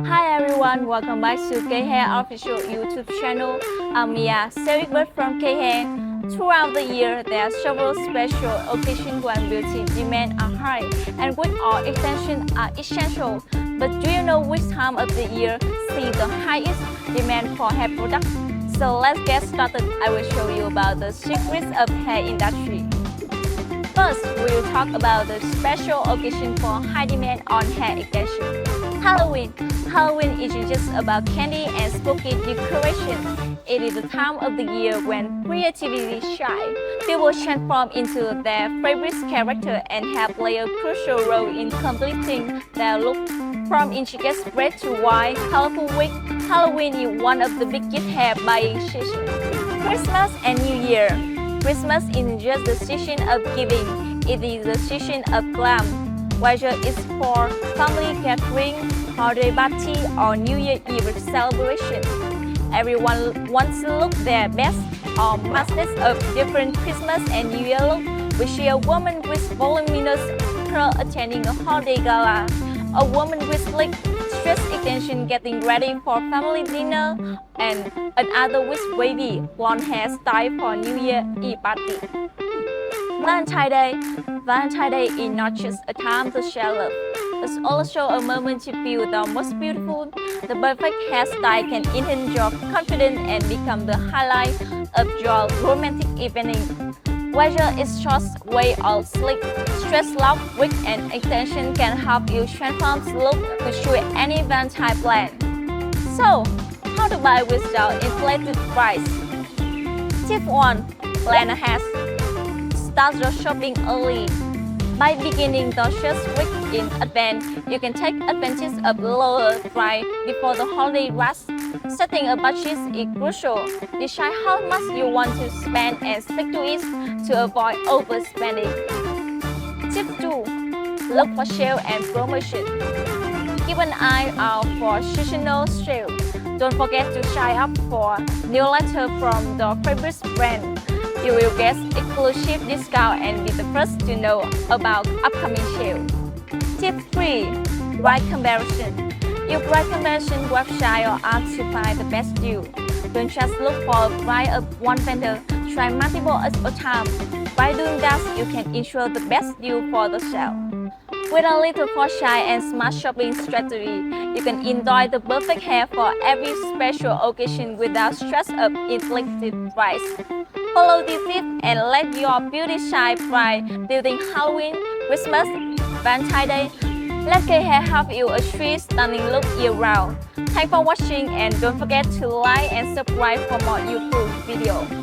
Hi everyone, welcome back to K-Hair Official YouTube channel. I'm Mia, celebrant from K-Hair. Throughout the year, there are several special occasions when beauty demand are high and wig or extensions are essential. But do you know which time of the year sees the highest demand for hair products? So let's get started. I will show you about the secrets of hair industry. First, we will talk about the special occasion for high demand on hair extension. Halloween. Halloween isn't just about candy and spooky decoration. It is the time of the year when creativity shines. People transform into their favorite character and have played a crucial role in completing their look. From intricate red to white, colorful wig, Halloween is one of the biggest hair buying seasons. Christmas and New Year. Christmas isn't just the season of giving, it is the season of glam. Whether it's for family gathering, holiday party, or New Year Eve celebration, everyone wants to look their best or masters of different Christmas and New Year look. We see a woman with voluminous curl attending a holiday gala, a woman with slick stress extension getting ready for family dinner, and another with wavy blonde hairstyle for New Year Eve party. Valentine's Day. Valentine's Day is not just a time to share love. It's also a moment to feel the most beautiful. The perfect hairstyle can enhance your confidence and become the highlight of your romantic evening. Whether it's short, wave, or slick, stress lock, wig, and extension can help you transform the look to suit any Valentine plan. So, how to buy without inflated price? Tip 1. Plan ahead. Start your shopping early. By beginning the sales week in advance, you can take advantage of lower price before the holiday rush. Setting a budget is crucial. Decide how much you want to spend and stick to it to avoid overspending. Tip 2. Look for sale and promotion. Keep an eye out for seasonal sales. Don't forget to sign up for newsletter from the favorite brand. You will get exclusive discount and be the first to know about upcoming sale. Tip 3. Price comparison. Use price comparison website or app to find the best deal. Don't just look for a price of one vendor. Try multiple at a time. By doing that, you can ensure the best deal for the sale. With a little foresight and smart shopping strategy, you can enjoy the perfect hair for every special occasion without stress of inflated price. Follow these tips and let your beauty shine bright during Halloween, Christmas, Valentine's Day. Let K-Hair help you achieve stunning look year-round. Thanks for watching and don't forget to like and subscribe for more useful videos.